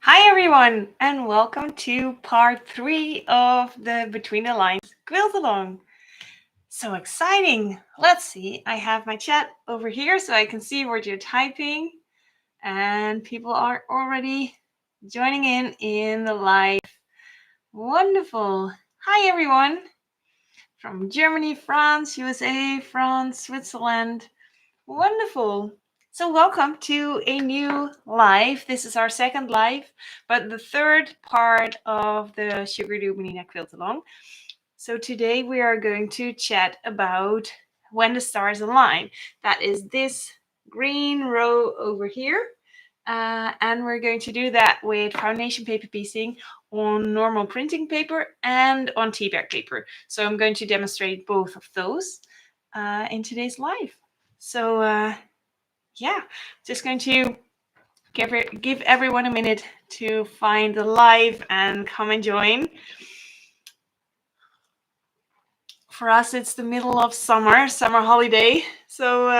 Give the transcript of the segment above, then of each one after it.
Hi everyone, and welcome to part 3 of the Between the Lines Quilt Along. So exciting! Let's see, I have my chat over here so I can see what you're typing, and people are already joining in the live. Wonderful! Hi everyone from Germany, France, USA, France, Switzerland. Wonderful. So welcome to a new live. This is our second live, but the third part of the Sugar Dubonina Quilt Along. So today we are going to chat about when the stars align. That is this green row over here. And we're going to do that with foundation paper piecing on normal printing paper and on teabag paper. So I'm going to demonstrate both of those in today's live. So yeah, just going to give everyone a minute to find the live and come and join. For us, it's the middle of summer holiday. So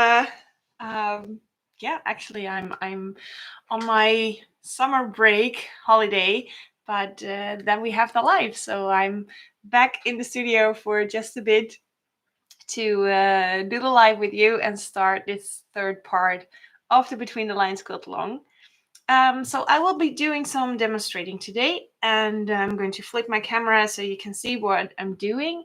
yeah, actually, I'm on my summer break holiday, but then we have the live. So I'm back in the studio for just a bit to do the live with you and start this third part of the Between the Lines Quilt Along. So I will be doing some demonstrating today, and I'm going to flip my camera so you can see what I'm doing.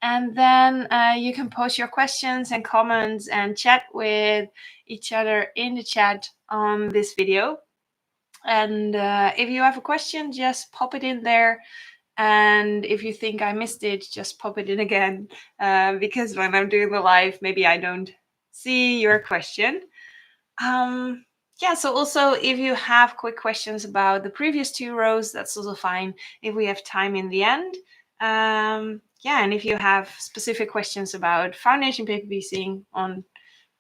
And then you can post your questions and comments and chat with each other in the chat on this video. And if you have a question, just pop it in there. And if you think I missed it, just pop it in again, because when I'm doing the live, maybe I don't see your question. Yeah, so also if you have quick questions about the previous two rows, that's also fine if we have time in the end. Yeah, and if you have specific questions about foundation paper piecing on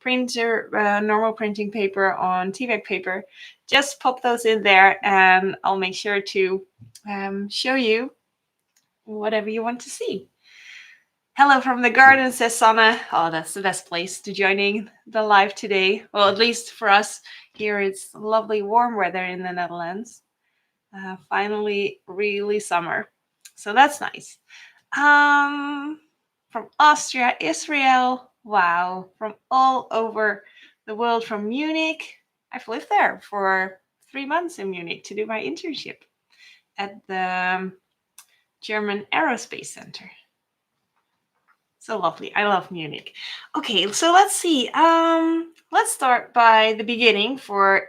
printer, normal printing paper on teabag paper, just pop those in there and I'll make sure to show you whatever you want to see. Hello from the garden, says Sanna. Oh, that's the best place to joining the live today. Well, at least for us here, it's lovely warm weather in the Netherlands. Finally, really summer. So that's nice. From Austria, Israel. Wow. From all over the world, from Munich. I've lived there for 3 months in Munich to do my internship at the German Aerospace Center. So lovely. I love Munich. Okay, so let's see. Let's start by the beginning for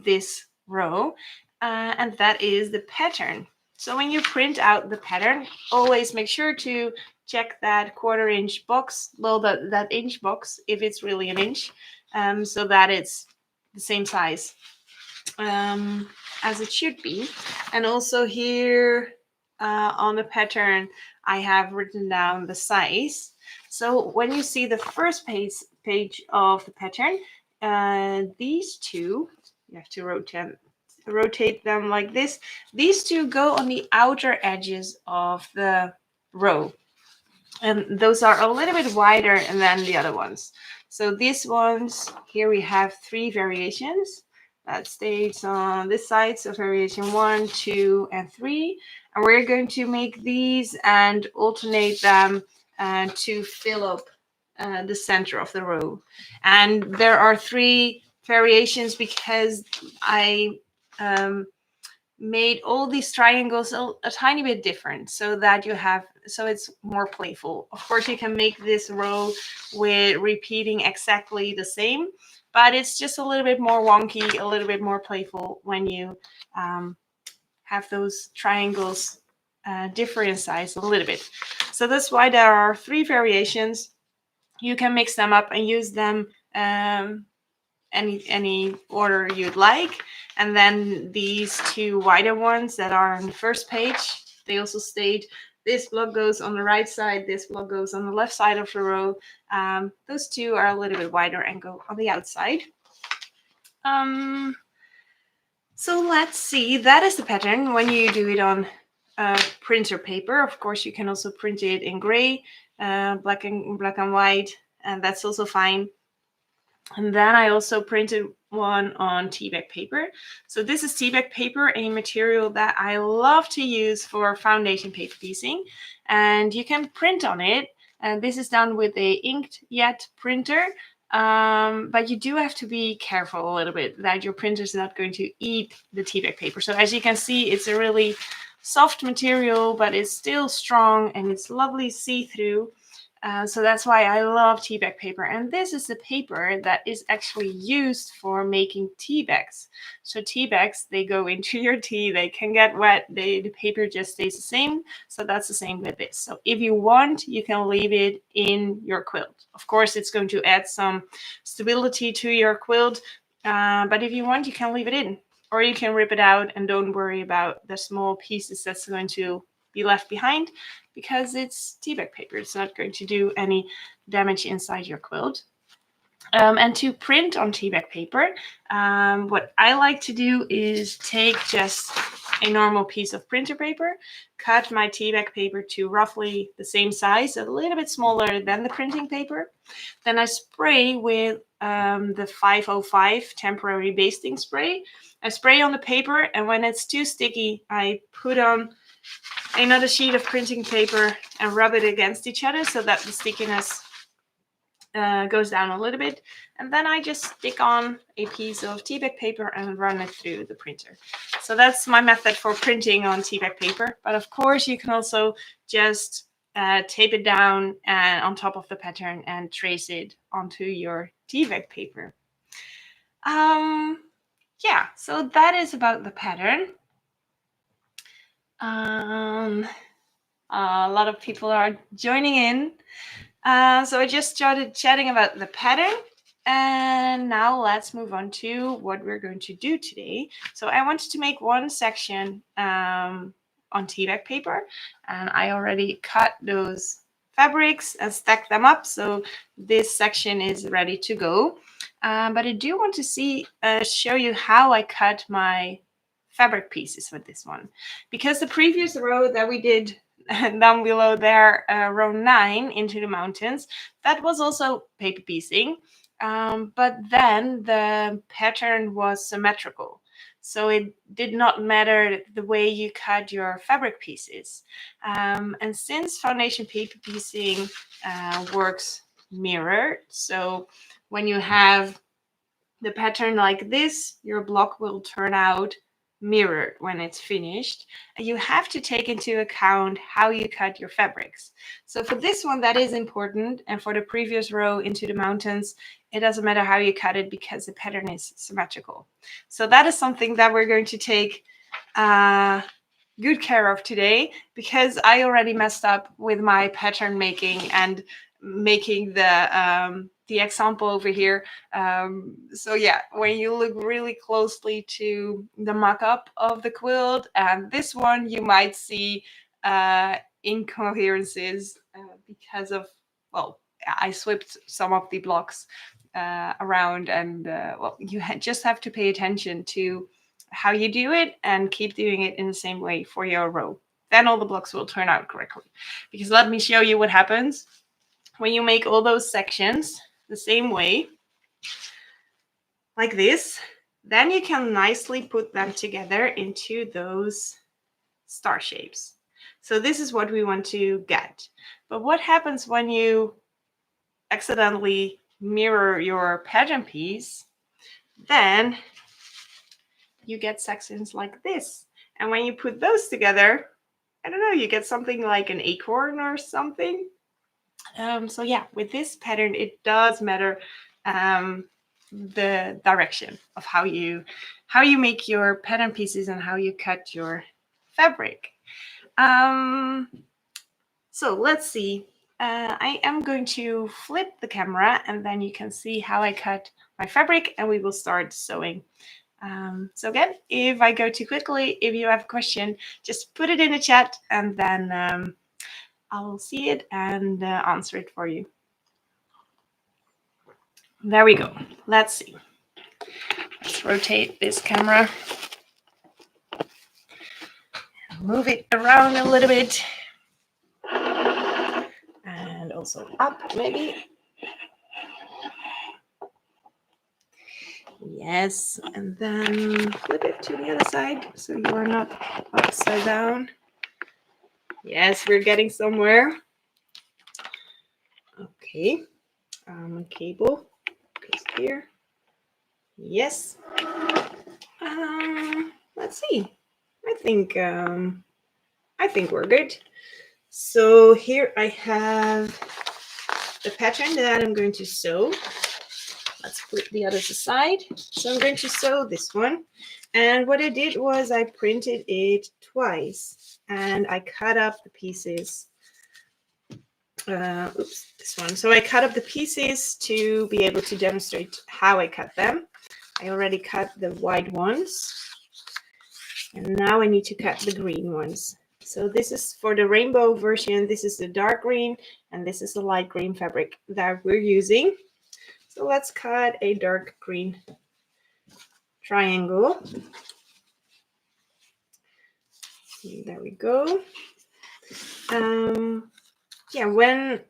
this row, and that is the pattern. So when you print out the pattern, always make sure to check that 1/4 inch box, well, that inch box, if it's really an inch, so that it's the same size as it should be. And also here on the pattern, I have written down the size. So when you see the first page of the pattern, these two, you have to rotate them like this. These two go on the outer edges of the row. And those are a little bit wider than the other ones. So these ones, here we have 3 variations. That stays on this side, so variation 1, 2, and 3. And we're going to make these and alternate them to fill up the center of the row. And there are 3 variations because I made all these triangles a tiny bit different so that so it's more playful. Of course, you can make this row with repeating exactly the same, but it's just a little bit more wonky, a little bit more playful when you have those triangles differ in size a little bit. So that's why there are 3 variations. You can mix them up and use them any order you'd like. And then these 2 wider ones that are on the first page, they also state this block goes on the right side, this block goes on the left side of the row. Those 2 are a little bit wider and go on the outside. So let's see, that is the pattern when you do it on printer paper. Of course, you can also print it in gray, black and white, and that's also fine. And then I also printed one on teabag paper. So this is teabag paper, a material that I love to use for foundation paper piecing. And you can print on it. And this is done with a inkjet printer. But you do have to be careful a little bit that your printer is not going to eat the teabag paper. So as you can see, it's a really soft material, but it's still strong and it's lovely see-through. So that's why I love teabag paper. And this is the paper that is actually used for making tea bags. So tea bags, they go into your tea, they can get wet, the paper just stays the same. So that's the same with this. So if you want, you can leave it in your quilt. Of course, it's going to add some stability to your quilt. But if you want, you can leave it in. Or you can rip it out and don't worry about the small pieces that's going to be left behind, because it's teabag paper. It's not going to do any damage inside your quilt. And to print on teabag paper, what I like to do is take just a normal piece of printer paper, cut my teabag paper to roughly the same size, a little bit smaller than the printing paper. Then I spray with the 505 temporary basting spray. I spray on the paper, and when it's too sticky, I put on another sheet of printing paper and rub it against each other so that the stickiness goes down a little bit. And then I just stick on a piece of teabag paper and run it through the printer. So that's my method for printing on teabag paper. But of course, you can also just tape it down and on top of the pattern and trace it onto your teabag paper. Yeah, so that is about the pattern. A lot of people are joining in. So I just started chatting about the pattern, and now let's move on to what we're going to do today. So I wanted to make one section on teabag paper, and I already cut those fabrics and stacked them up. So this section is ready to go. But I do want to show you how I cut my fabric pieces with this one, because the previous row that we did down below there, row 9 into the mountains, that was also paper piecing, but then the pattern was symmetrical, so it did not matter the way you cut your fabric pieces. And since foundation paper piecing works mirrored, so when you have the pattern like this, your block will turn out mirrored when it's finished. And you have to take into account how you cut your fabrics. So for this one, that is important. And for the previous row into the mountains, it doesn't matter how you cut it because the pattern is symmetrical. So that is something that we're going to take good care of today, because I already messed up with my pattern making and making the example over here. So yeah, when you look really closely to the mock-up of the quilt and this one, you might see incoherences because of, well, I swapped some of the blocks around, and well, you just have to pay attention to how you do it and keep doing it in the same way for your row. Then all the blocks will turn out correctly. Because let me show you what happens when you make all those sections the same way, like this. Then you can nicely put them together into those star shapes. So this is what we want to get. But what happens when you accidentally mirror your pattern piece? Then you get sections like this. And when you put those together, I don't know, you get something like an acorn or something. So yeah, with this pattern, it does matter the direction of how you make your pattern pieces and how you cut your fabric. So let's see. I am going to flip the camera, and then you can see how I cut my fabric, and we will start sewing. So again, if I go too quickly, if you have a question, just put it in the chat, and then I will see it and answer it for you. There we go. Let's see. Let's rotate this camera. Move it around a little bit. And also up, maybe. Yes, and then flip it to the other side so you are not upside down. Yes, we're getting somewhere. Okay, cable goes here. Yes. Let's see. I think we're good. So here I have the pattern that I'm going to sew. Let's put the others aside. So I'm going to sew this one. And what I did was I printed it twice and I cut up the pieces. This one. So I cut up the pieces to be able to demonstrate how I cut them. I already cut the white ones. And now I need to cut the green ones. So this is for the rainbow version. This is the dark green and this is the light green fabric that we're using. So let's cut a dark green triangle. There we go. Yeah, when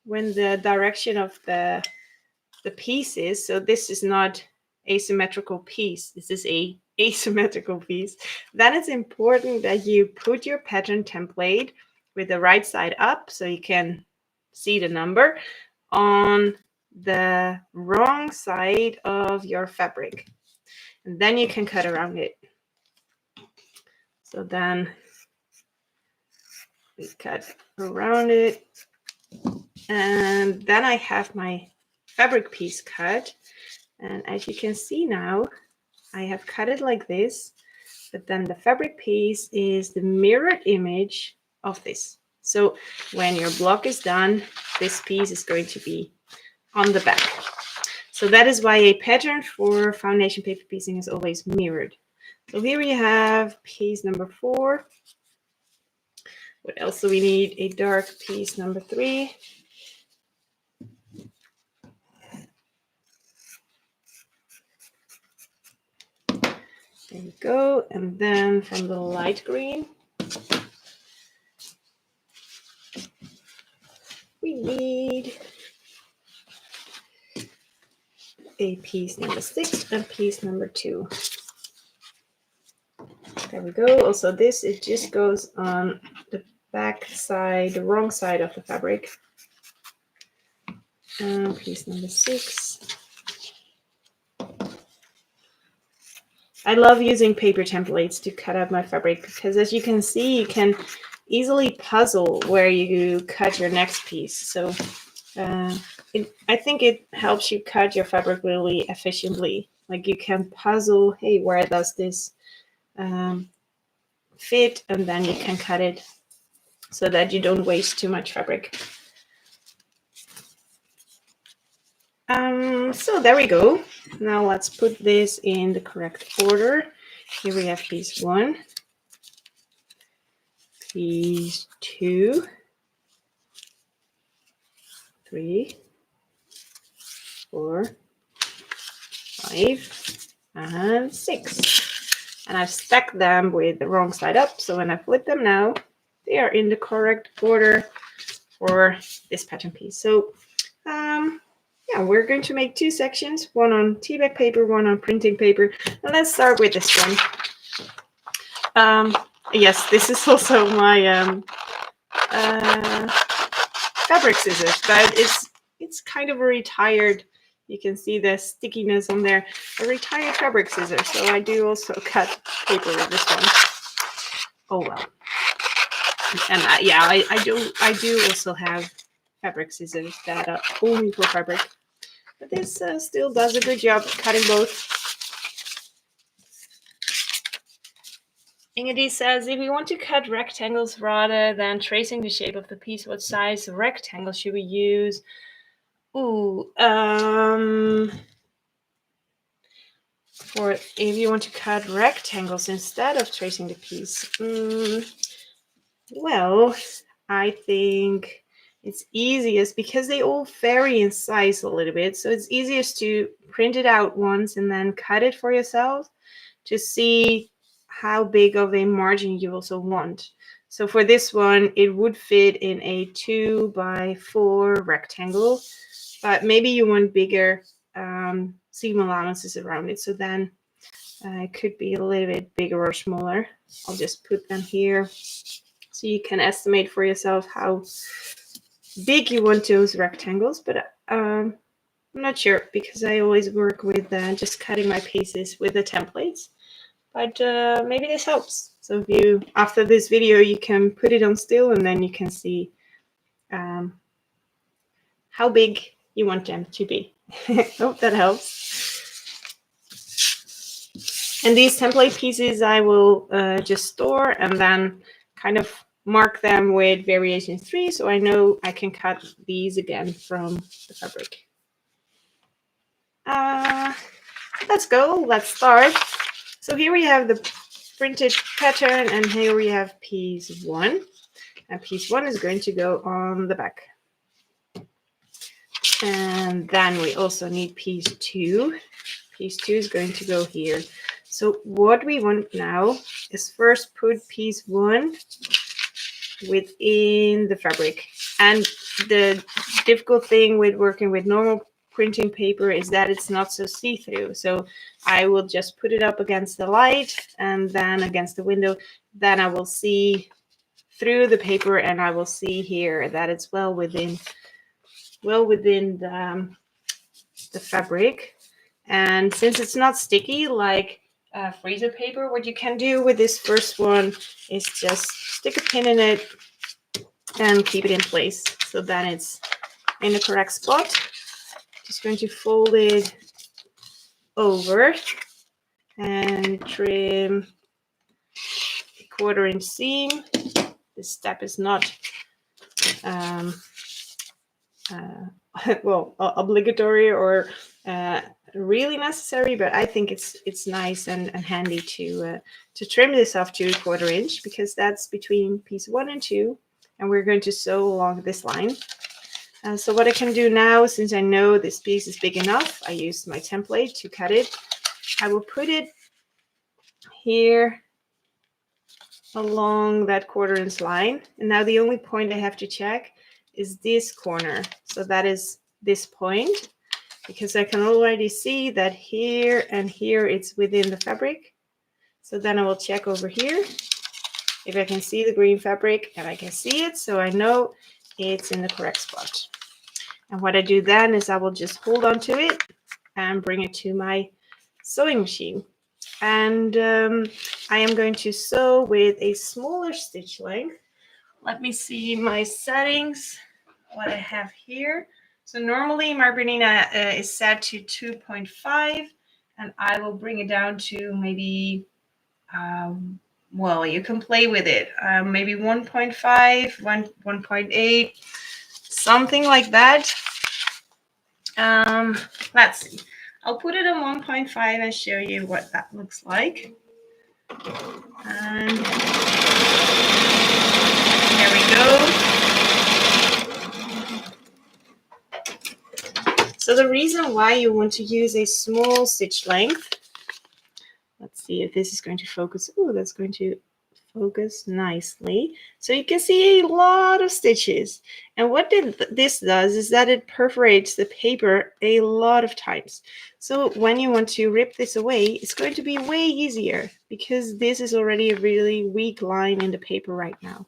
the direction of the pieces, so this is not asymmetrical piece, this is a asymmetrical piece, then it's important that you put your pattern template with the right side up so you can see the number on the wrong side of your fabric, and then you can cut around it. So then we cut around it, and then I have my fabric piece cut, and as you can see now I have cut it like this, but then the fabric piece is the mirrored image of this. So when your block is done, this piece is going to be on the back. So that is why a pattern for foundation paper piecing is always mirrored. So here we have piece number 4. What else do we need? A dark piece number 3. There we go. And then from the light green, we need a piece number 6 and piece number 2. There we go. Also this, it just goes on the back side, the wrong side of the fabric. Piece number 6. I love using paper templates to cut out my fabric because, as you can see, you can easily puzzle where you cut your next piece. So I think it helps you cut your fabric really efficiently. Like you can puzzle, hey, where does this fit? And then you can cut it so that you don't waste too much fabric. So there we go. Now let's put this in the correct order. Here we have piece 1, piece 2, 3, 4, 5, and 6. And I've stacked them with the wrong side up, so when I flip them now, they are in the correct order for this pattern piece. So yeah, we're going to make 2 sections, one on teabag paper, one on printing paper. And let's start with this one. Yes, this is also my fabric scissors, but it's kind of a retired, you can see the stickiness on there, a retired fabric scissors. So I do also cut paper with this one. Oh well. And yeah, I do also have fabric scissors that are only for fabric. But this still does a good job cutting both. Ingrid says, if you want to cut rectangles rather than tracing the shape of the piece, what size rectangle should we use? Ooh, for if you want to cut rectangles instead of tracing the piece, well, I think it's easiest because they all vary in size a little bit. So it's easiest to print it out once and then cut it for yourself to see how big of a margin you also want. So for this one, it would fit in a 2 by 4 rectangle, but maybe you want bigger seam allowances around it. So then it could be a little bit bigger or smaller. I'll just put them here so you can estimate for yourself how big you want those rectangles. But I'm not sure because I always work with just cutting my pieces with the templates. But maybe this helps. So if you, after this video, you can put it on still and then you can see how big you want them to be. Hope that helps. And these template pieces I will just store and then kind of mark them with variation 3 so I know I can cut these again from the fabric. Let's go, let's start. So here we have the printed pattern and here we have piece 1. And piece 1 is going to go on the back. And then we also need piece 2. Piece 2 is going to go here. So what we want now is first put piece 1 within the fabric. And the difficult thing with working with normal printing paper is that it's not so see-through. So I will just put it up against the light and then against the window. Then I will see through the paper and I will see here that it's well within the fabric. And since it's not sticky like freezer paper, what you can do with this first one is just stick a pin in it and keep it in place so that it's in the correct spot. Just going to fold it over and trim a 1/4 inch seam. This step is not well, obligatory or really necessary, but I think it's nice and handy to trim this off to 1/4 inch because that's between piece 1 and 2, and we're going to sew along this line. So what I can do now, since I know this piece is big enough, I used my template to cut it. I will put it here along that 1/4 inch line, and now the only point I have to check is this corner. So that is this point, because I can already see that here and here it's within the fabric. So then I will check over here if I can see the green fabric, and I can see it, so I know it's in the correct spot. And what I do then is I will just hold on to it and bring it to my sewing machine. And I am going to sew with a smaller stitch length. Let me see my settings, what I have here. So normally my Bernina is set to 2.5, and I will bring it down to maybe, well, you can play with it. Maybe 1.5, 1.8, something like that. Let's see. I'll put it on 1.5 and show you what that looks like. And there we go. So the reason why you want to use a small stitch length, let's see if this is going to focus. Oh, that's going to focus nicely. So you can see a lot of stitches. And what this does is that it perforates the paper a lot of times. So when you want to rip this away, it's going to be way easier because this is already a really weak line in the paper right now.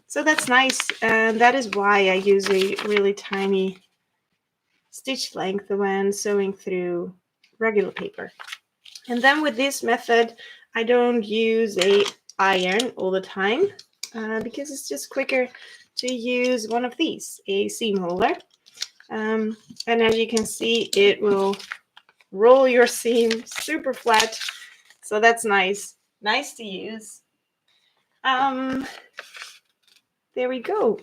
So that's nice. And that is why I use a really tiny stitch length when sewing through regular paper. And then with this method, I don't use a iron all the time because it's just quicker to use one of these, a seam holder. And as you can see, it will roll your seam super flat. So that's nice to use. There we go.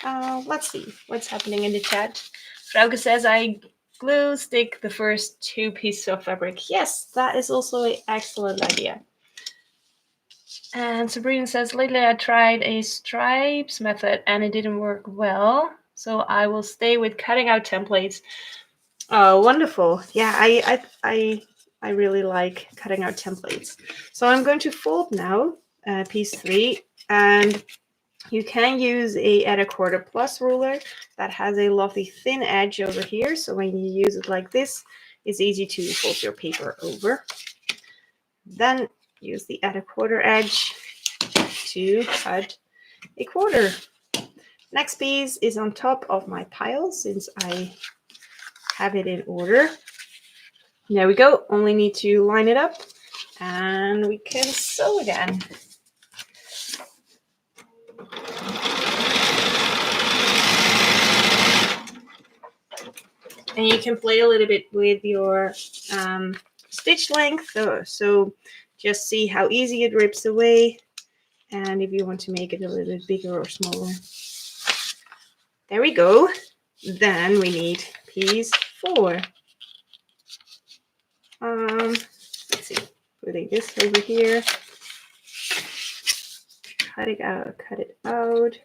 Let's see what's happening in the chat. Frauke says I glue stick the first 2 pieces of fabric. Yes, that is also an excellent idea. And Sabrina says, lately I tried a stripes method and it didn't work well. So I will stay with cutting out templates. Oh, wonderful. Yeah, I really like cutting out templates. So I'm going to fold now, piece 3, and you can use a 1/4 plus ruler that has a lovely thin edge over here. So when you use it like this, it's easy to fold your paper over. Then use the other quarter edge to cut a quarter. Next piece is on top of my pile since I have it in order. There we go. Only need to line it up and we can sew again. And you can play a little bit with your stitch length, so just see how easy it rips away, and if you want to make it a little bit bigger or smaller. There we go. Then we need piece 4. Let's see, putting this over here. Cut it out.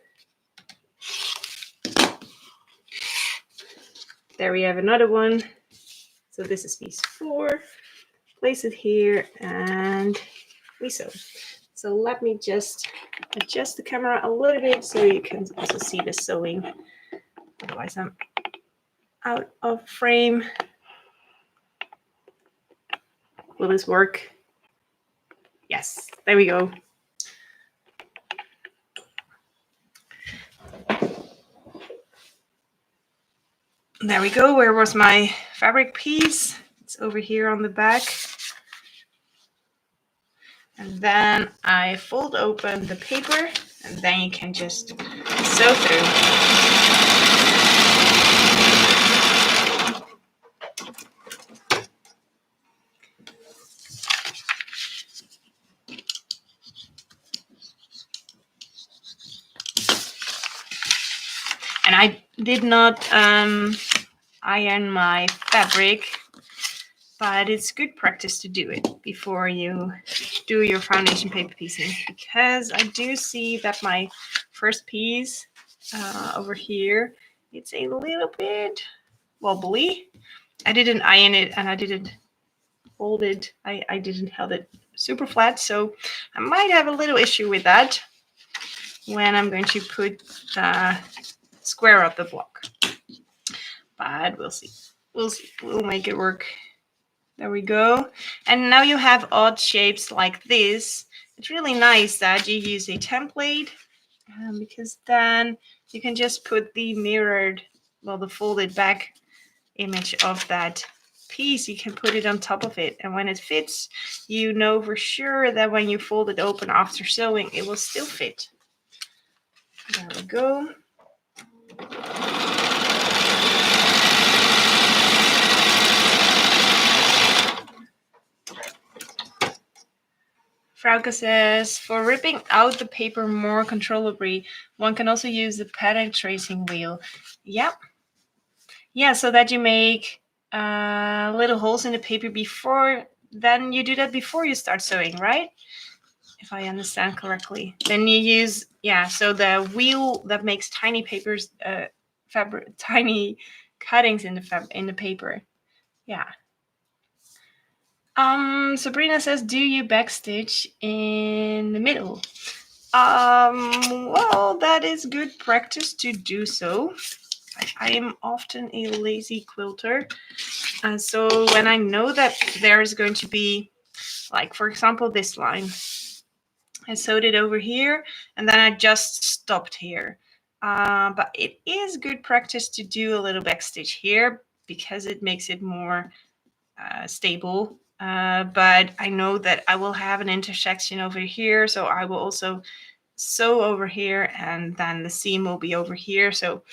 There we have another one. So this is piece 4. Place it here and we sew. So let me just adjust the camera a little bit so you can also see the sewing. Otherwise I'm out of frame. Will this work? Yes, there we go. There we go. Where was my fabric piece? It's over here on the back. And then I fold open the paper and then you can just sew through. And I did not iron my fabric, but it's good practice to do it before you do your foundation paper piecing, because I do see that my first piece over here, it's a little bit wobbly. I didn't iron it and I didn't fold it. I didn't hold it super flat, so I might have a little issue with that when I'm going to put square up the block. But we'll see. We'll make it work. There we go. And now you have odd shapes like this. It's really nice that you use a template because then you can just put the mirrored, well, the folded back image of that piece. You can put it on top of it. And when it fits, you know for sure that when you fold it open after sewing, it will still fit. There we go. Frauke says, for ripping out the paper more controllably, one can also use the pattern tracing wheel. Yeah. Yeah, so that you make little holes in the paper before, then you do that before you start sewing, right? If I understand correctly. Then you use, yeah, so the wheel that makes tiny papers, tiny cuttings in the paper. Yeah. Sabrina says, do you backstitch in the middle? Well, that is good practice to do so. I am often a lazy quilter. So when I know that there is going to be, like, for example, this line, I sewed it over here and then I just stopped here. But it is good practice to do a little backstitch here because it makes it more stable. But I know that I will have an intersection over here, so I will also sew over here and then the seam will be over here. So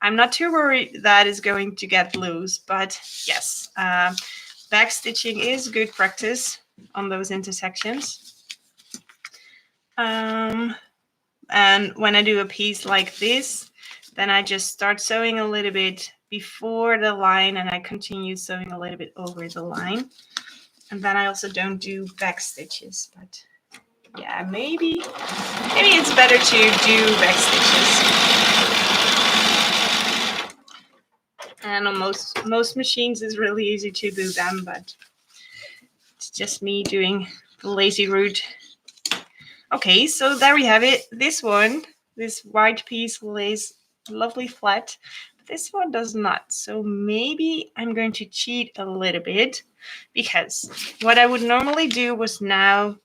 I'm not too worried that is going to get loose, but yes, backstitching is good practice on those intersections. And when I do a piece like this, then I just start sewing a little bit before the line and I continue sewing a little bit over the line. And then I also don't do back stitches, but yeah, maybe it's better to do back stitches. And on most machines it's really easy to do them, but it's just me doing the lazy route. Okay, so there we have it. This white piece lays lovely flat. this one does not. So maybe I'm going to cheat a little bit, because what I would normally do was now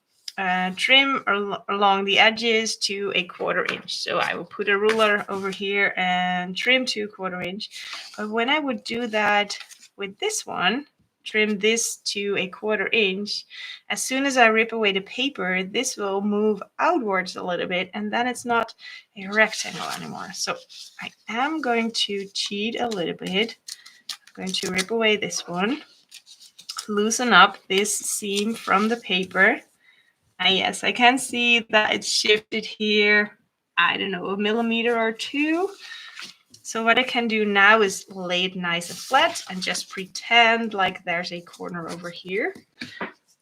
trim along the edges to a 1/4 inch. So I will put a ruler over here and trim to a 1/4 inch. But when I would do that with this one, trim this to a 1/4 inch, as soon as I rip away the paper, this will move outwards a little bit, and then it's not a rectangle anymore. So I am going to cheat a little bit. I'm going to rip away this one, loosen up this seam from the paper. And yes, I can see that it's shifted here, I don't know, 1 millimeter or 2. So what I can do now is lay it nice and flat and just pretend like there's a corner over here.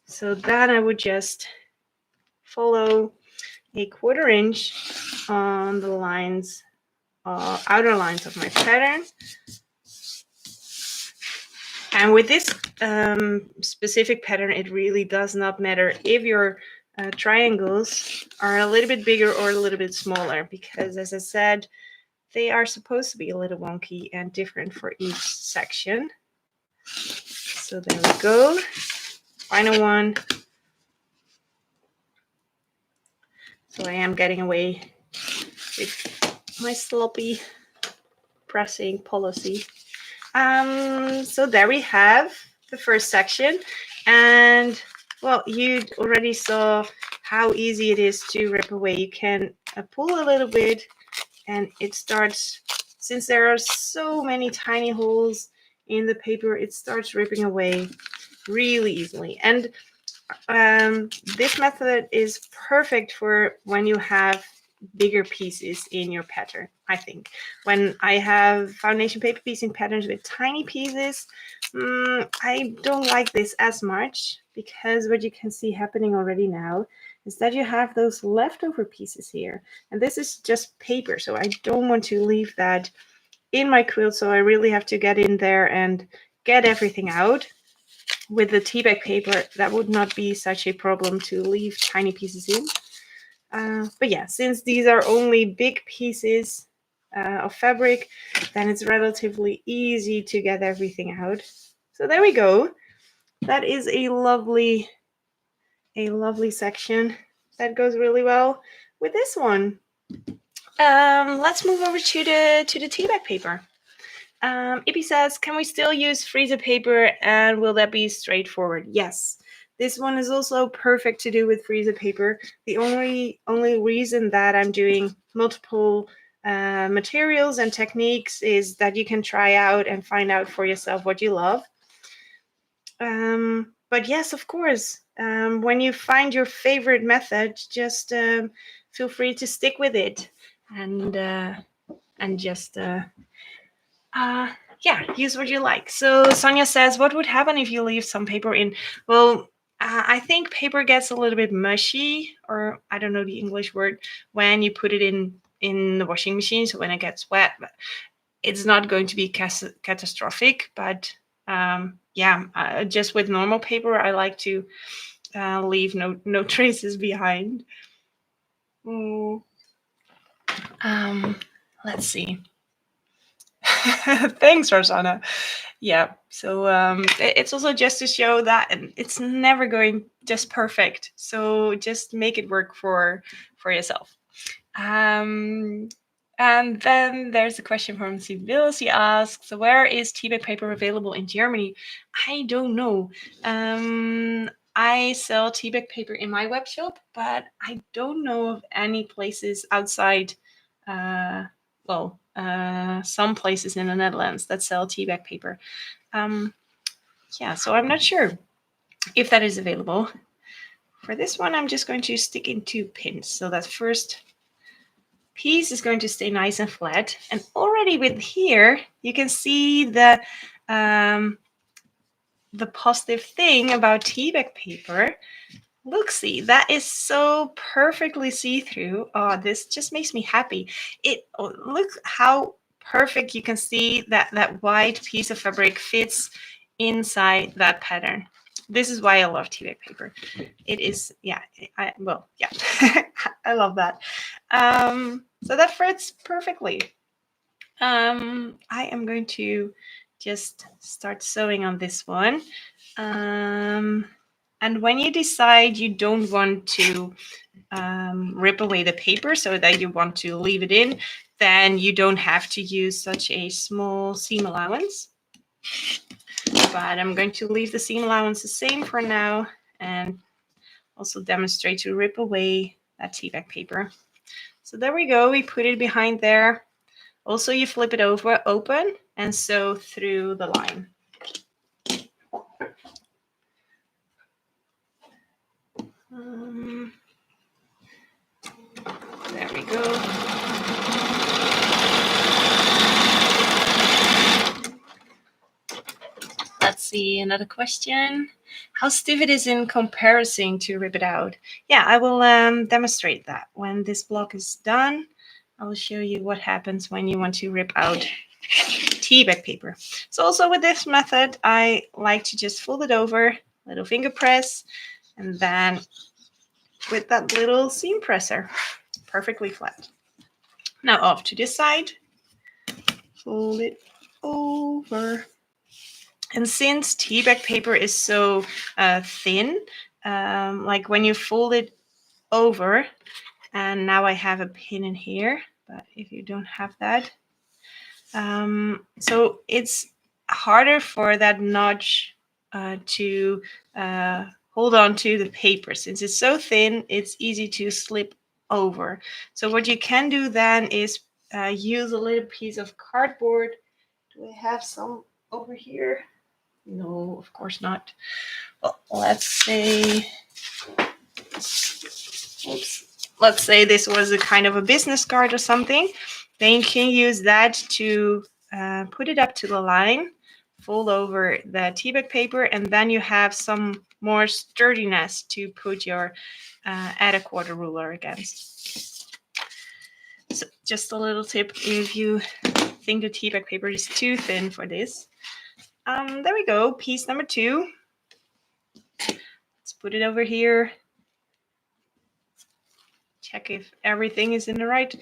So then I would just follow a 1/4 inch on the lines, outer lines of my pattern. And with this specific pattern, it really does not matter if your triangles are a little bit bigger or a little bit smaller, because as I said, they are supposed to be a little wonky and different for each section. So there we go. Final one. So I am getting away with my sloppy pressing policy. So there we have the first section. And well, you already saw how easy it is to rip away. You can pull a little bit and it starts, since there are so many tiny holes in the paper, it starts ripping away really easily. And this method is perfect for when you have bigger pieces in your pattern. I think when I have foundation paper piecing patterns with tiny pieces, I don't like this as much, because what you can see happening already now is that you have those leftover pieces here, and this is just paper, so I don't want to leave that in my quilt, so I really have to get in there and get everything out. With the teabag paper, that would not be such a problem to leave tiny pieces in. But yeah, since these are only big pieces of fabric, then it's relatively easy to get everything out. So there we go. That is a lovely section that goes really well with this one. Let's move over to the teabag paper. Ippy says, can we still use freezer paper, and will that be straightforward? Yes. This one is also perfect to do with freezer paper. The only reason that I'm doing multiple materials and techniques is that you can try out and find out for yourself what you love. But yes, of course, when you find your favorite method, just feel free to stick with it and just yeah, use what you like. So Sonia says, what would happen if you leave some paper in? Well, I think paper gets a little bit mushy, or I don't know the English word, when you put it in the washing machine. So when it gets wet, but it's not going to be catastrophic. But yeah, just with normal paper, I like to leave no traces behind. Let's see. Thanks, Rosanna. Yeah, so it's also just to show that it's never going just perfect. So just make it work for yourself. And then there's a question from Sibyl. She asks, where is teabag paper available in Germany? I don't know. I sell teabag paper in my web shop, but I don't know of any places outside, some places in the Netherlands that sell teabag paper. Yeah, so I'm not sure if that is available. For this one, I'm just going to stick in 2 pins. So that first piece is going to stay nice and flat. And already with here, you can see the positive thing about teabag paper. Look, see, that is so perfectly see-through. Oh, this just makes me happy. Look how perfect you can see that white piece of fabric fits inside that pattern. This is why I love teabag paper. It is, yeah, I love that. So that fits perfectly. I am going to just start sewing on this one. And when you decide you don't want to rip away the paper so that you want to leave it in, then you don't have to use such a small seam allowance. But I'm going to leave the seam allowance the same for now and also demonstrate to rip away that teabag paper. So there we go, we put it behind there. Also, you flip it over open and sew through the line. There we go. Let's see, another question. How stiff it is in comparison to rip it out? Yeah, I will demonstrate that. When this block is done, I will show you what happens when you want to rip out teabag paper. So also with this method, I like to just fold it over, little finger press, and then with that little seam presser, perfectly flat. Now off to this side, fold it over. And since teabag paper is so thin, like when you fold it over, and now I have a pin in here, but if you don't have that, so it's harder for that notch to hold on to the paper. Since it's so thin, it's easy to slip over. So what you can do then is use a little piece of cardboard. Do I have some over here? No, of course not. Well, let's say, oops, let's say this was a kind of a business card or something. Then you can use that to put it up to the line, fold over the teabag paper, and then you have some more sturdiness to put your add a quarter ruler against. So just a little tip if you think the teabag paper is too thin for this. There we go, piece number 2. Let's put it over here. Check if everything is in the right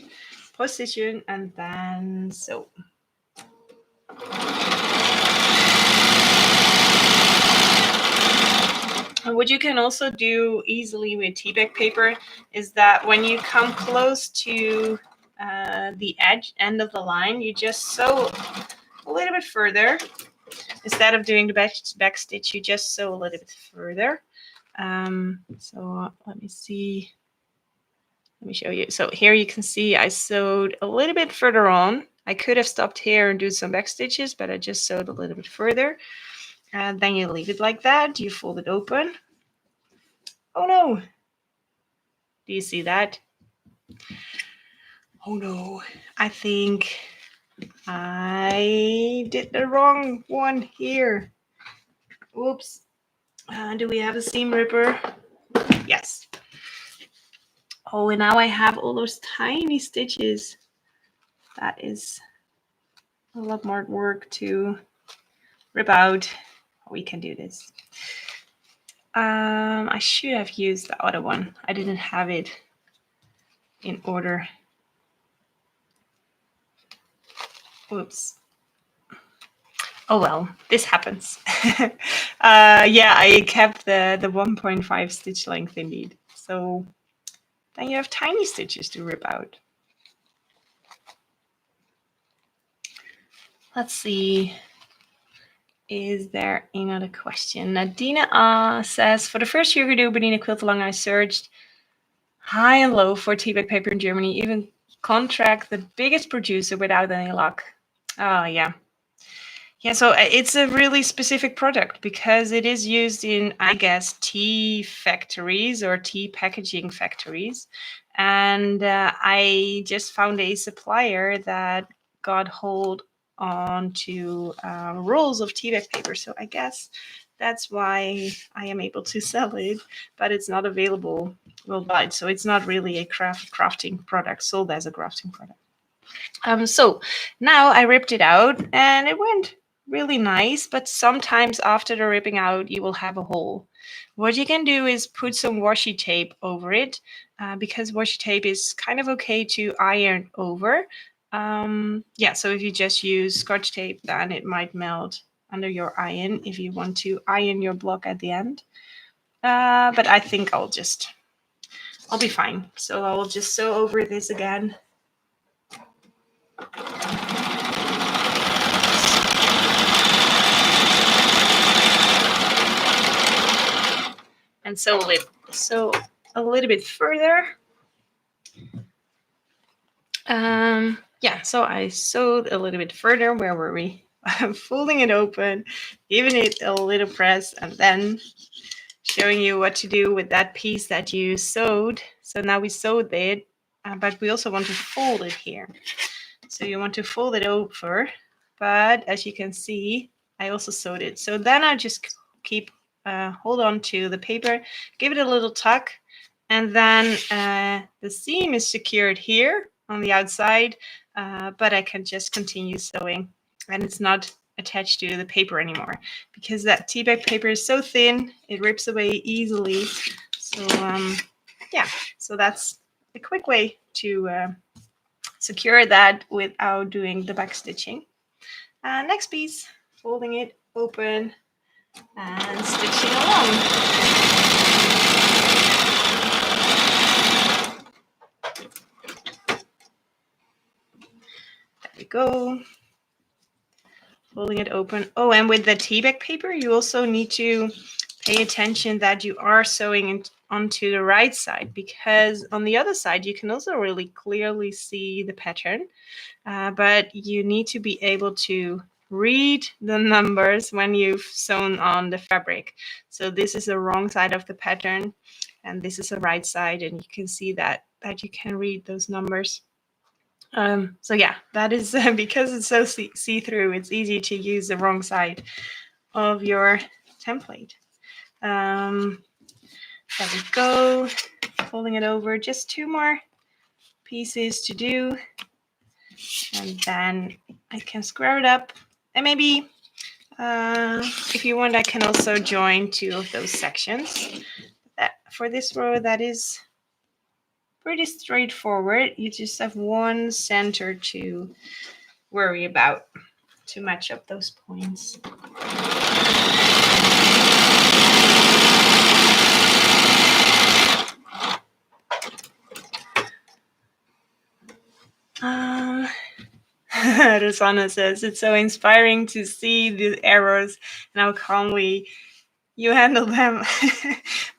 position, and then sew. And what you can also do easily with teabag paper is that when you come close to the end of the line, you just sew a little bit further. Instead of doing the back stitch, you just sew a little bit further. So let me see. Let me show you. So here you can see I sewed a little bit further on. I could have stopped here and do some back stitches, but I just sewed a little bit further. And then you leave it like that. You fold it open. Oh no! Do you see that? Oh no, I think I did the wrong one here. Oops. Do we have a seam ripper? Yes. Oh, and now I have all those tiny stitches. That is a lot more work to rip out. We can do this. I should have used the other one. I didn't have it in order. Oops. Oh well, this happens. Yeah, I kept the 1.5 stitch length indeed. So then you have tiny stitches to rip out. Let's see. Is there another question? Nadina says, for the first year we Benina quilt along, I searched high and low for teabag paper in Germany, even contract the biggest producer without any luck. Oh, yeah. Yeah, so it's a really specific product because it is used in, I guess, tea factories or tea packaging factories. And I just found a supplier that got hold on to rolls of teabag paper. So I guess that's why I am able to sell it, but it's not available worldwide. So it's not really a crafting product, sold as a crafting product. So now I ripped it out and it went really nice, but sometimes after the ripping out, you will have a hole. What you can do is put some washi tape over it because washi tape is kind of okay to iron over. Yeah, so if you just use Scotch tape, then it might melt under your iron if you want to iron your block at the end. But I think I'll be fine. So I will just sew over this again. And sew a little bit further. Yeah, so I sewed a little bit further. Where were we? I'm folding it open, giving it a little press, and then showing you what to do with that piece that you sewed. So now we sewed it, but we also want to fold it here. So you want to fold it over, but as you can see, I also sewed it. So then I just keep hold on to the paper, give it a little tuck, and then the seam is secured here on the outside, but I can just continue sewing, and it's not attached to the paper anymore because that teabag paper is so thin it rips away easily. So yeah, so that's a quick way to secure that without doing the back stitching. Next piece, folding it open and stitching along. There we go. Folding it open. Oh, and with the teabag paper, you also need to pay attention that you are sewing onto the right side, because on the other side you can also really clearly see the pattern, but you need to be able to read the numbers when you've sewn on the fabric. So this is the wrong side of the pattern and this is the right side, and you can see that you can read those numbers. So yeah, that is because it's so see-through, it's easy to use the wrong side of your template. There we go, folding it over, just 2 more pieces to do, and then I can square it up, and maybe if you want I can also join 2 of those sections. For this row that is pretty straightforward, you just have 1 center to worry about to match up those points. Rosanna says, it's so inspiring to see the errors and how calmly you handle them.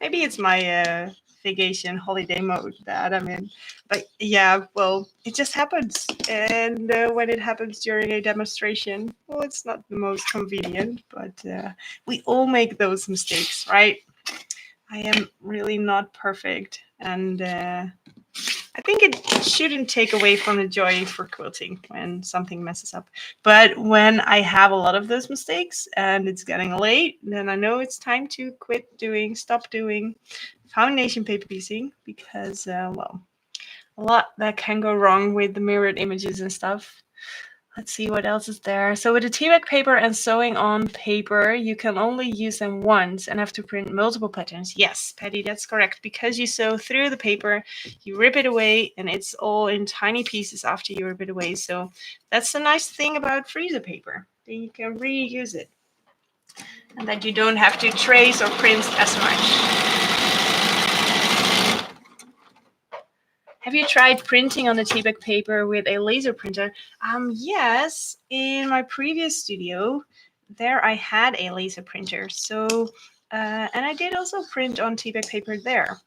Maybe it's my vacation holiday mode that I'm in. But yeah, well, it just happens. And when it happens during a demonstration, well, it's not the most convenient, but we all make those mistakes, right? I am really not perfect. And I think it shouldn't take away from the joy for quilting when something messes up. But when I have a lot of those mistakes and it's getting late, then I know it's time to stop doing foundation paper piecing, because, well, a lot that can go wrong with the mirrored images and stuff. Let's see what else is there. So with the teabag paper and sewing on paper, you can only use them once and have to print multiple patterns. Yes, Patty, that's correct. Because you sew through the paper, you rip it away, and it's all in tiny pieces after you rip it away. So that's the nice thing about freezer paper. Then you can reuse it, and that you don't have to trace or print as much. Have you tried printing on the teabag paper with a laser printer? Yes, in my previous studio, there I had a laser printer. So, and I did also print on teabag paper there.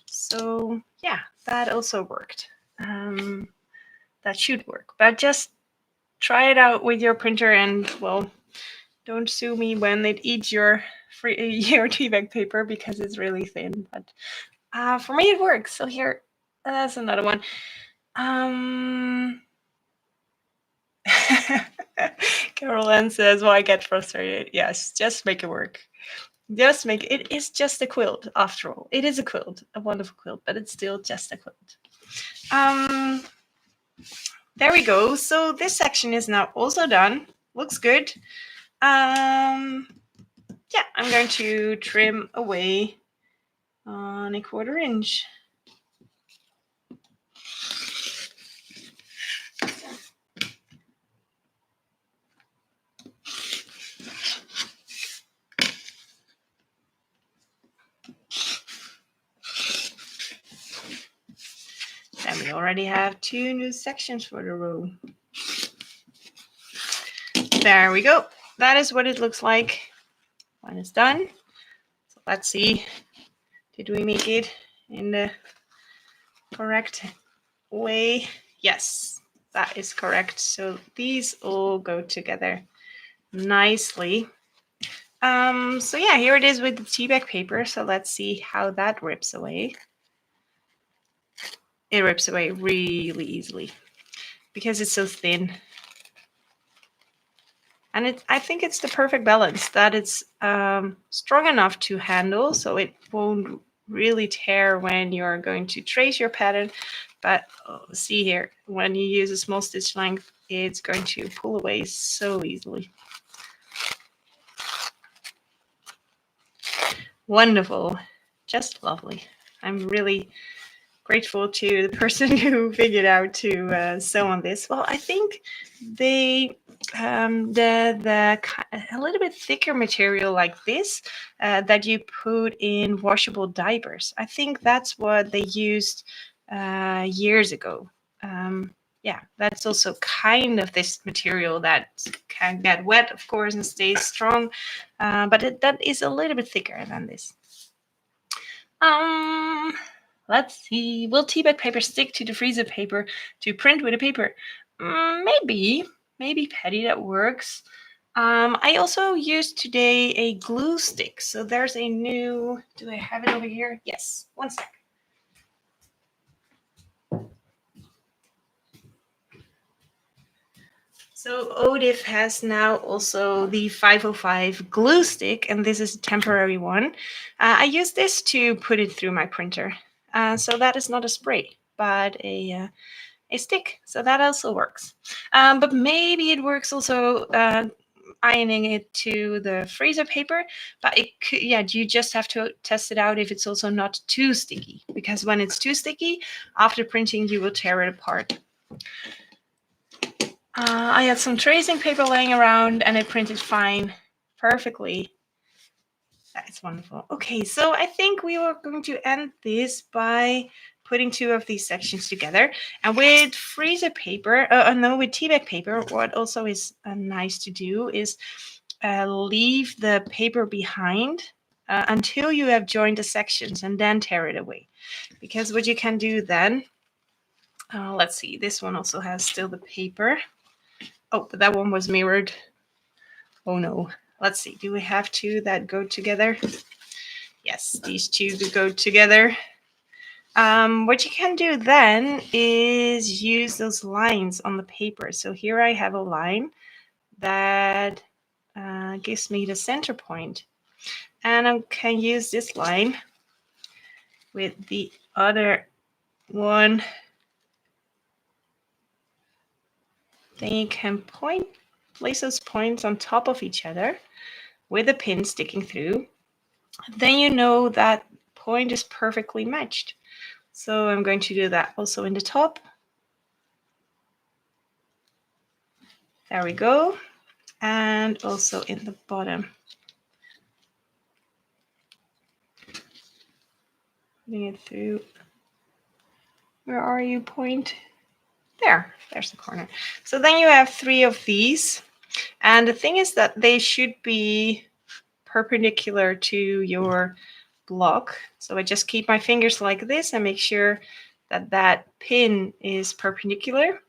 So yeah, that also worked. That should work, but just try it out with your printer, and well, don't sue me when it eats your your teabag paper because it's really thin. But for me, it works. So here, that's another one. Carol Ann says, well, I get frustrated. Yes, just make it work. Just make it. It is just a quilt, after all. It is a quilt, a wonderful quilt, but it's still just a quilt. There we go. So this section is now also done. Looks good. Yeah, I'm going to trim away on 1/4 inch. We already have 2 new sections for the row. There we go. That is what it looks like when it's done. So let's see. Did we make it in the correct way? Yes, that is correct. So these all go together nicely. So yeah, here it is with the teabag paper. So let's see how that rips away. It rips away really easily because it's so thin. And I think it's the perfect balance that it's strong enough to handle, so it won't really tear when you're going to trace your pattern. But see here, when you use a small stitch length, it's going to pull away so easily. Wonderful, just lovely. I'm really grateful to the person who figured out to sew on this. Well, I think they the a little bit thicker material like this that you put in washable diapers. I think that's what they used years ago. Yeah, that's also kind of this material that can get wet, of course, and stays strong, but that is a little bit thicker than this. Let's see. Will teabag paper stick to the freezer paper to print with a paper? Maybe Patty, that works. I also used today a glue stick. So there's a new, do I have it over here? Yes, one sec. So Odif has now also the 505 glue stick, and this is a temporary one. I use this to put it through my printer. So that is not a spray, but a stick. So that also works. But maybe it works also ironing it to the freezer paper. But it could, yeah, you just have to test it out if it's also not too sticky. Because when it's too sticky, after printing, you will tear it apart. I had some tracing paper laying around and it printed fine, perfectly. That is wonderful. Okay, so I think we were going to end this by putting 2 of these sections together. And with freezer paper, with teabag paper, what also is nice to do is leave the paper behind until you have joined the sections and then tear it away. Because what you can do then, let's see, this one also has still the paper. Oh, but that one was mirrored. Oh no. Let's see. Do we have 2 that go together? Yes, these 2 go together. What you can do then is use those lines on the paper. So here I have a line that gives me the center point. And I can use this line with the other one. Then you can place those points on top of each other with a pin sticking through. Then you know that point is perfectly matched. So I'm going to do that also in the top. There we go. And also in the bottom. Putting it through. Where are you, point? There's the corner. So then you have 3 of these. And the thing is that they should be perpendicular to your block. So I just keep my fingers like this and make sure that that pin is perpendicular.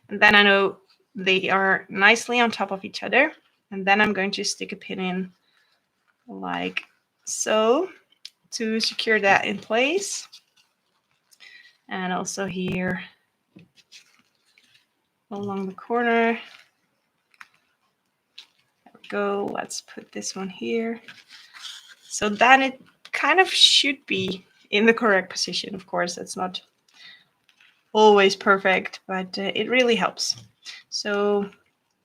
And then I know they are nicely on top of each other. And then I'm going to stick a pin in like so to secure that in place. And also here along the corner. There we go. Let's put this one here. So then it kind of should be in the correct position. Of course, it's not always perfect, but it really helps. So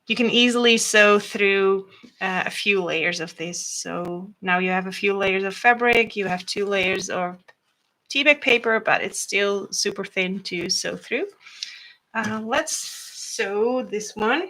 you can easily sew through a few layers of this. So now you have a few layers of fabric, you have 2 layers of teabag paper, but it's still super thin to sew through. Let's sew this one.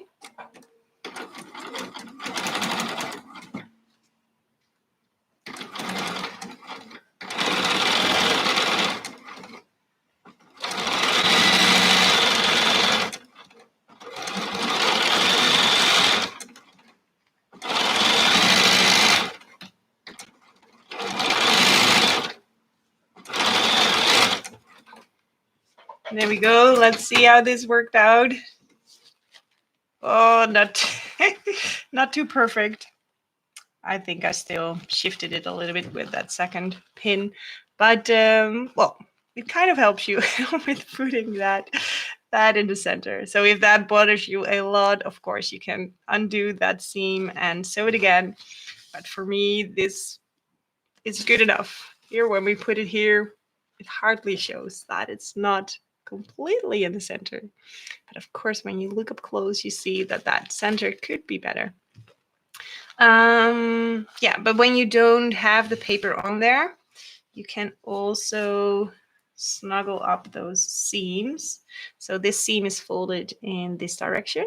There we go. Let's see how this worked out. Oh, not, not too perfect. I think I still shifted it a little bit with that second pin, but well, it kind of helps you with putting that in the center. So if that bothers you a lot, of course you can undo that seam and sew it again. But for me, this is good enough. Here, when we put it here, it hardly shows that it's not completely in the center. But of course, when you look up close, you see that that center could be better. Yeah, but when you don't have the paper on there, you can also snuggle up those seams. So this seam is folded in this direction,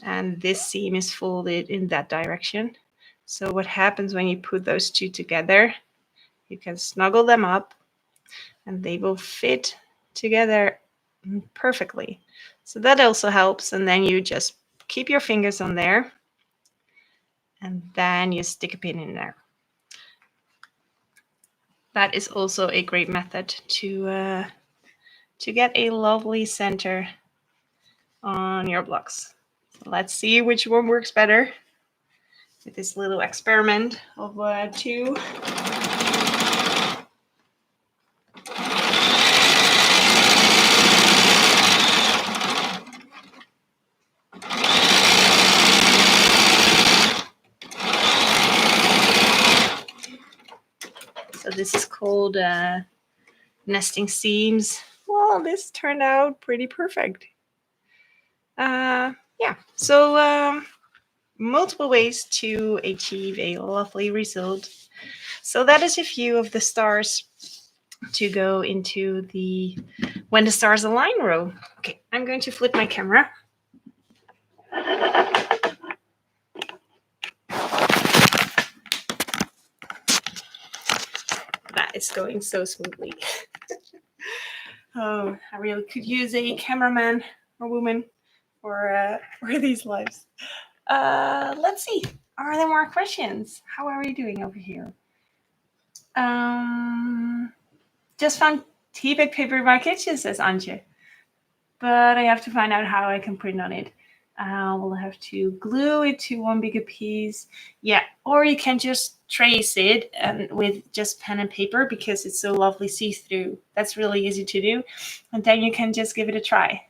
and this seam is folded in that direction. So what happens when you put those two together, you can snuggle them up and they will fit together perfectly. So that also helps. And then you just keep your fingers on there and then you stick a pin in there. That is also a great method to get a lovely center on your blocks. So let's see which one works better with this little experiment of two. So this is called nesting seams. Well, this turned out pretty perfect. Yeah, so multiple ways to achieve a lovely result. So that is a few of the stars to go into the when the stars align row. Okay, I'm going to flip my camera. That is going so smoothly. Oh, I really could use a cameraman or woman for these lives. Let's see. Are there more questions? How are we doing over here? Just found teabag paper in my kitchen, says Antje. But I have to find out how I can print on it. We'll have to glue it to one bigger piece. Yeah, or you can just trace it and with just pen and paper because it's so lovely see-through. That's really easy to do. And then you can just give it a try.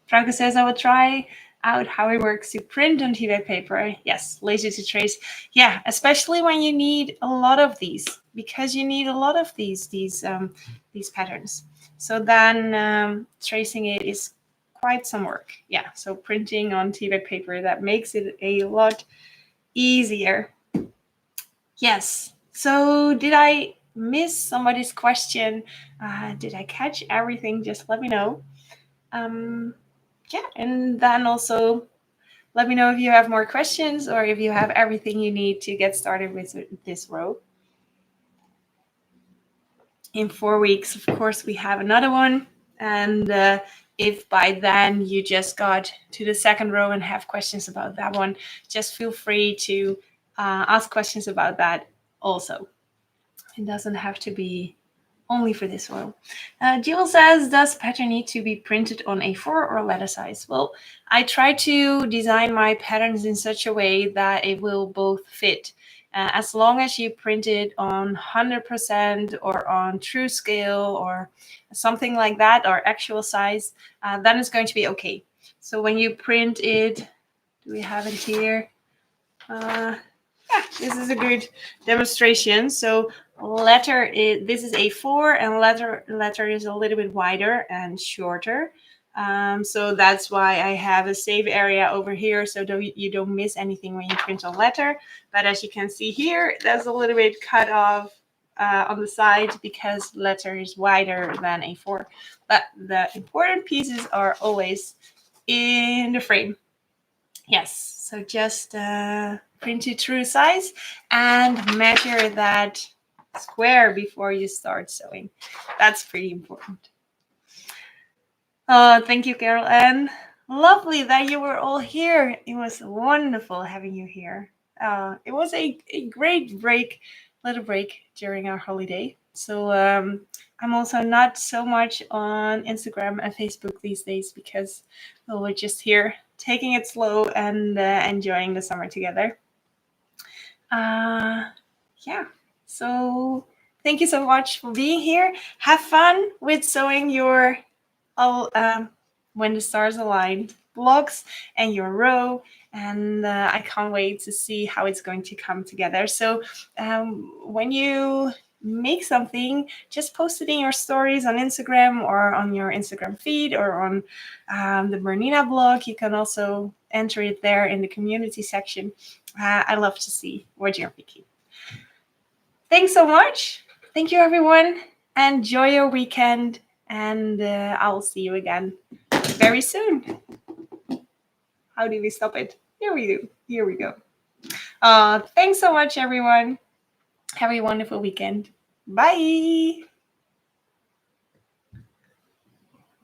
Franco says I will try out how it works to print on teabag paper. Yes, lazy to trace. Yeah, especially when you need a lot of these, because you need a lot of these patterns. So then tracing it is quite some work. Yeah, so printing on teabag paper, that makes it a lot easier. Yes. So did I miss somebody's question? Did I catch everything? Just let me know. Yeah, and then also let me know if you have more questions or if you have everything you need to get started with this row. In 4 weeks, of course, we have another one. And if by then you just got to the second row and have questions about that one, just feel free to ask questions about that also. It doesn't have to be only for this row. Jill says, does pattern need to be printed on A4 or letter size? Well, I try to design my patterns in such a way that it will both fit. As long as you print it on 100% or on true scale or something like that, or actual size, then it's going to be okay. So when you print it, do we have it here? Yeah, this is a good demonstration. So letter is, this is A4 and letter is a little bit wider and shorter. So that's why I have a save area over here so you don't miss anything when you print on letter. But as you can see here, there's a little bit cut off on the side because letter is wider than A4. But the important pieces are always in the frame. Yes, so just print it true size and measure that square before you start sewing. That's pretty important. Thank you, Carol Ann. Lovely that you were all here. It was wonderful having you here. It was a great little break during our holiday. So I'm also not so much on Instagram and Facebook these days because we're just here taking it slow and enjoying the summer together. Yeah. So thank you so much for being here. Have fun with sewing your all when the stars aligned blocks and your row, and I can't wait to see how it's going to come together. So when you make something, just post it in your stories on Instagram or on your Instagram feed or on the Bernina blog. You can also enter it there in the community section. I love to see what you're making. Thanks so much. Thank you, everyone. Enjoy your weekend, and I'll see you again very soon. How do we stop it? Here we do. Here we go. Thanks so much, everyone. Have a wonderful weekend. Bye.